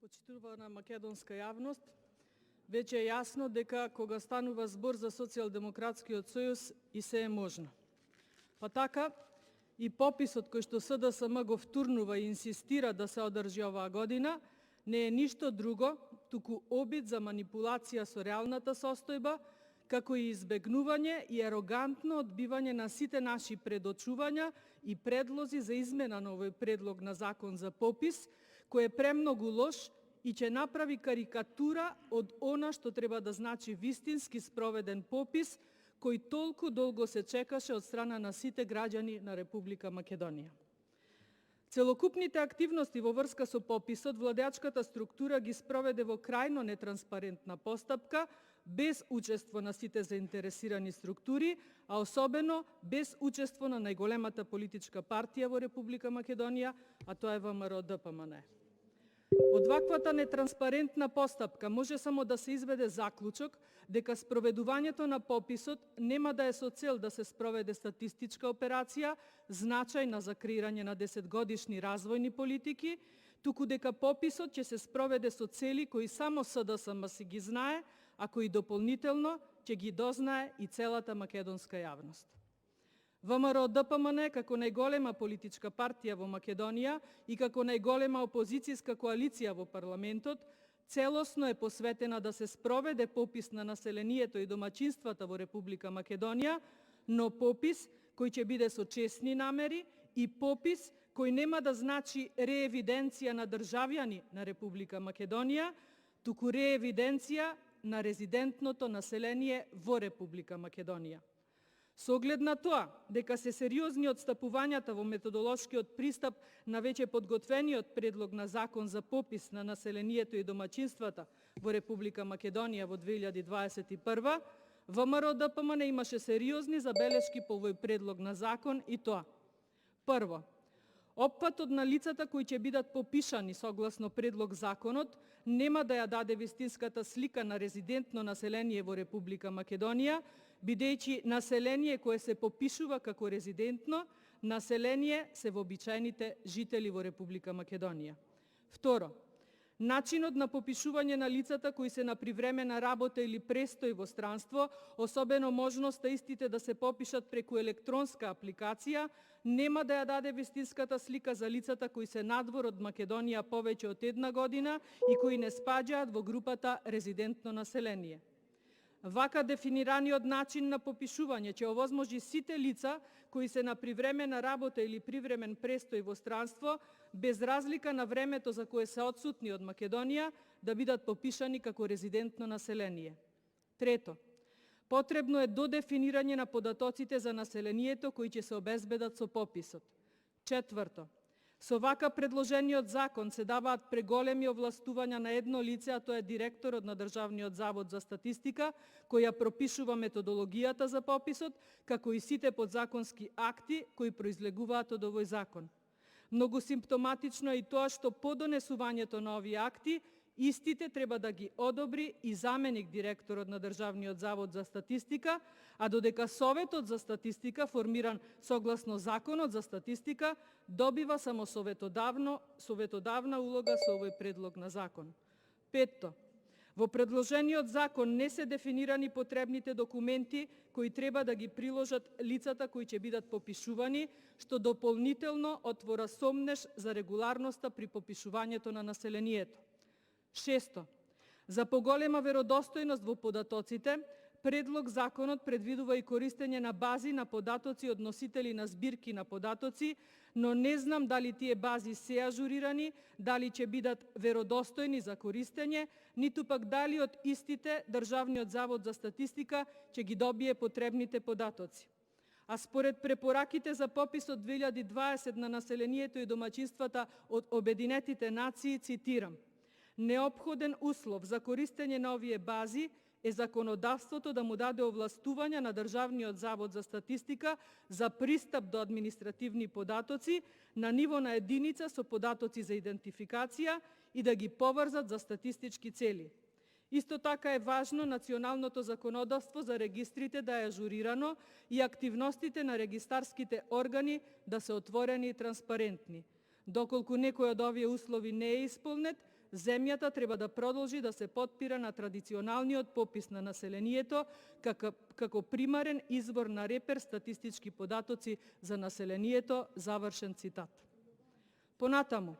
Почитувана македонска јавност, веќе е јасно дека кога станува збор за Социјалдемократскиот сојуз и се е можно. Па така, и пописот кој што СДСМ го втурнува и инсистира да се одржи оваа година, не е ништо друго, туку обид за манипулација со реалната состојба, како и избегнување и арогантно одбивање на сите наши предочувања и предлози за измена на овој предлог на закон за попис, кој е премногу лош и ќе направи карикатура од она што треба да значи вистински спроведен попис, кој толку долго се чекаше од страна на сите граѓани на Република Македонија. Целокупните активности во врска со пописот, владеачката структура ги спроведе во крајно нетранспарентна постапка, без учество на сите заинтересирани структури, а особено без учество на најголемата политичка партија во Република Македонија, а тоа е ВМРО-ДПМН. Од ваквата нетранспарентна постапка може само да се изведе заклучок дека спроведувањето на пописот нема да е со цел да се спроведе статистичка операција, значајна за креирање на 10-годишни развојни политики, туку дека пописот ќе се спроведе со цели кои само СДСМ си ги знае, а кои дополнително ќе ги дознае и целата македонска јавност. ВМРО-ДПМН како најголема политичка партија во Македонија и како најголема опозицијска коалиција во парламентот, целосно е посветена да се спроведе попис на населението и домаќинствата во Република Македонија, но попис кој ќе биде со честни намери и попис кој нема да значи реевиденција на државјани на Република Македонија, туку реевиденција на резидентното население во Република Македонија. Со оглед на тоа, дека се сериозни одстапувањата во методолошкиот пристап на веќе подготвениот предлог на закон за попис на населението и домаќинствата во Република Македонија во 2021, ВМРО-ДПМН имаше сериозни забелешки по овој предлог на закон и тоа. Прво, опфатот на лицата кои ќе бидат попишани согласно предлог законот нема да ја даде вистинската слика на резидентно население во Република Македонија, бидејќи население кое се попишува како резидентно, население се вообичаените жители во Република Македонија. Второ, начинот на попишување на лицата кои се на привремена работа или престој во странство, особено можноста истите да се попишат преку електронска апликација, нема да ја даде вистинската слика за лицата кои се надвор од Македонија повеќе од една година и кои не спаѓаат во групата резидентно население. Вака дефинираниот начин на попишување ќе овозможи сите лица кои се на привремена работа или привремен престој во странство, без разлика на времето за кое се одсутни од Македонија, да бидат попишани како резидентно население. Трето, потребно е додефинирање на податоците за населението кои ќе се обезбедат со пописот. Четврто, со вака предложениот закон се даваат преголеми овластувања на едно лице, а тоа е директорот на Државниот завод за статистика, кој ја пропишува методологијата за пописот, како и сите подзаконски акти кои произлегуваат од овој закон. Многу симптоматично е и тоа што по донесувањето на овие акти, истите треба да ги одобри и заменик директорот на Државниот завод за статистика, а додека Советот за статистика, формиран согласно Законот за статистика, добива само советодавна улога со овој предлог на закон. Петто, во предложениот закон не се дефинирани потребните документи кои треба да ги приложат лицата кои ќе бидат попишувани, што дополнително отвора сомнеш за регуларноста при попишувањето на населението. Шесто, за поголема веродостојност во податоците, предлог законот предвидува и користење на бази на податоци од носители на збирки на податоци, но не знам дали тие бази се ажурирани, дали ќе бидат веродостојни за користење, ниту пак дали од истите Државниот завод за статистика ќе ги добие потребните податоци. А според препораките за попис од 2020 на населението и домаќинствата од Обединетите нации, цитирам: неопходен услов за користење на овие бази е законодавството да му даде овластувања на Државниот завод за статистика за пристап до административни податоци на ниво на единица со податоци за идентификација и да ги поврзат за статистички цели. Исто така е важно националното законодавство за регистрите да е ажурирано и активностите на регистарските органи да се отворени и транспарентни. Доколку некој од овие услови не е исполнет, земјата треба да продолжи да се потпира на традиционалниот попис на населението како примарен извор на репер статистички податоци за населението, завршен цитат. Понатаму,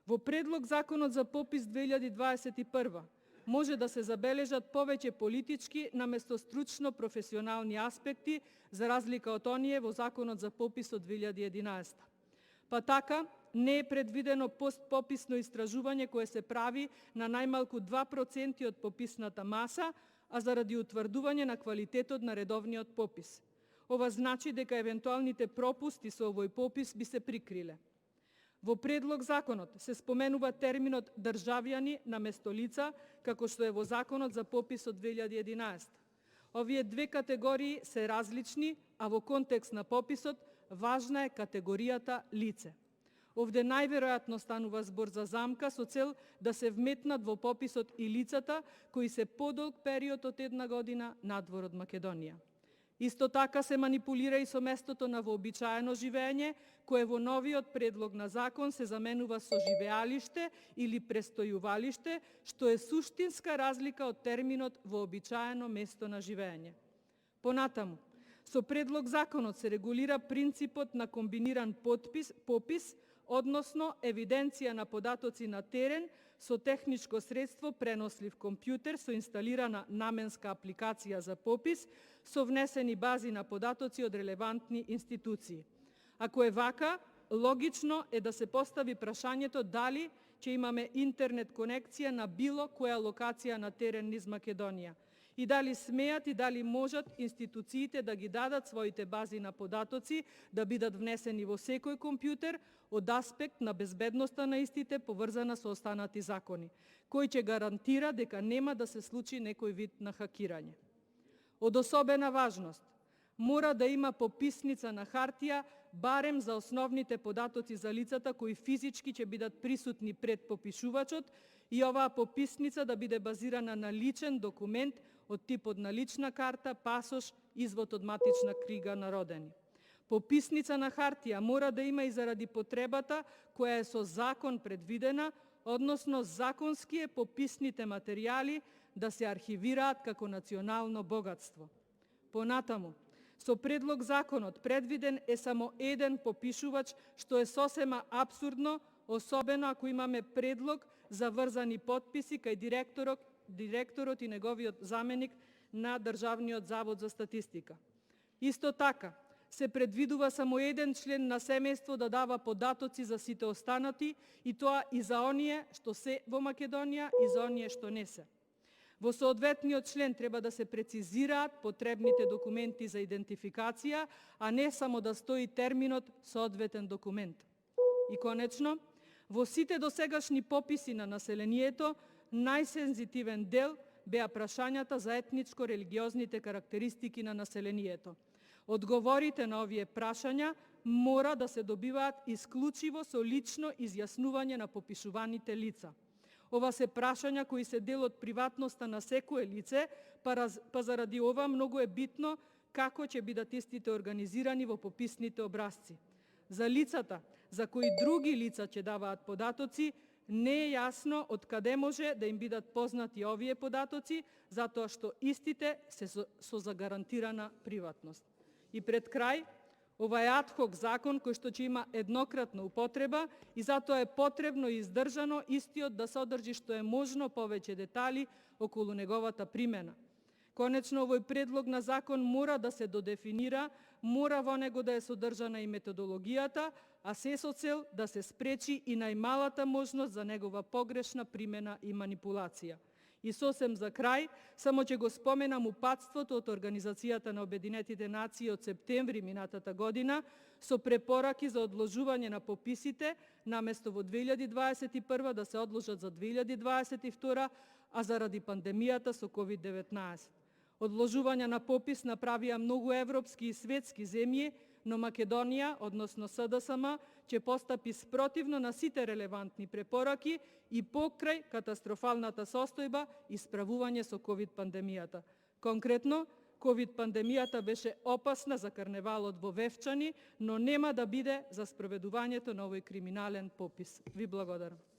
во предлог Законот за попис 2021 може да се забележат повеќе политички наместо стручно професионални аспекти, за разлика од оние во Законот за попис од 2011. Па така, не е предвидено постпописно истражување кое се прави на најмалку 2% од пописната маса, а заради утврдување на квалитетот на редовниот попис. Ова значи дека евентуалните пропусти со овој попис би се прикриле. Во предлог Законот се споменува терминот државјани наместо лица, како што е во Законот за попис од 2011. Овие две категории се различни, а во контекст на пописот важна е категоријата лице. Овде најверојатно станува збор за замка со цел да се вметнат во пописот и лицата кои се подолг период од 1 година надвор од Македонија. Исто така се манипулира и со местото на вообичаено живење, кое во новиот предлог на закон се заменува со живеалиште или престојувалиште, што е суштинска разлика од терминот вообичаено место на живење. Понатаму, со предлог законот се регулира принципот на комбиниран попис, односно евиденција на податоци на терен со техничко средство пренослив компјутер со инсталирана наменска апликација за попис, со внесени бази на податоци од релевантни институции. Ако е вака, логично е да се постави прашањето дали ќе имаме интернет конекција на било која локација на терен низ Македонија и дали смеат и дали можат институциите да ги дадат своите бази на податоци да бидат внесени во секој компјутер од аспект на безбедноста на истите поврзана со останати закони, кој ќе гарантира дека нема да се случи некој вид на хакирање. Од особена важност, мора да има пописница на хартија барем за основните податоци за лицата кои физички ќе бидат присутни пред попишувачот и оваа пописница да биде базирана на личен документ од типот на лична карта, пасош, извод од матична книга на родени. Пописница на хартија мора да има и заради потребата која е со закон предвидена, односно законски е пописните материјали да се архивираат како национално богатство. Понатаму, со предлог законот предвиден е само еден попишувач, што е сосема апсурдно, особено ако имаме предлог за врзани потписи кај директорот и неговиот заменик на Државниот завод за статистика. Исто така, се предвидува само еден член на семејство да дава податоци за сите останати, и тоа и за оние што се во Македонија и за оние што не се. Во соодветниот член треба да се прецизираат потребните документи за идентификација, а не само да стои терминот соодветен документ. И конечно, во сите досегашни пописи на населението, најсензитивен дел беа прашањата за етничко-религиозните карактеристики на населението. Одговорите на овие прашања мора да се добиваат исклучиво со лично изјаснување на попишуваните лица. Ова се прашања кои се дел од приватноста на секое лице, па заради ова многу е битно како ќе бидат истите организирани во пописните образци. За лицата за кои други лица ќе даваат податоци, не е јасно од каде може да им бидат познати овие податоци, затоа што истите се со загарантирана приватност. И пред крај, ова е адхок закон кој што ќе има еднократна употреба и затоа е потребно и издржано истиот да содржи што е можно повеќе детали околу неговата примена. Конечно, овој предлог на закон мора да се додефинира, мора во него да е содржана и методологијата, а се со цел да се спречи и најмалата можност за негова погрешна примена и манипулација. И сосем за крај, само ќе го споменам упатството од Организацијата на Обединетите нации од септември минатата година со препораки за одложување на пописите, наместо во 2021 да се одложат за 2022, а заради пандемијата со COVID-19. Одложување на попис направија многу европски и светски земји, но Македонија, односно СДСМ, ќе постапи спротивно на сите релевантни препораки и покрај катастрофалната состојба и справување со COVID-пандемијата. Конкретно, COVID-пандемијата беше опасна за карневалот во Вевчани, но нема да биде за спроведувањето на овој криминален попис. Ви благодарам.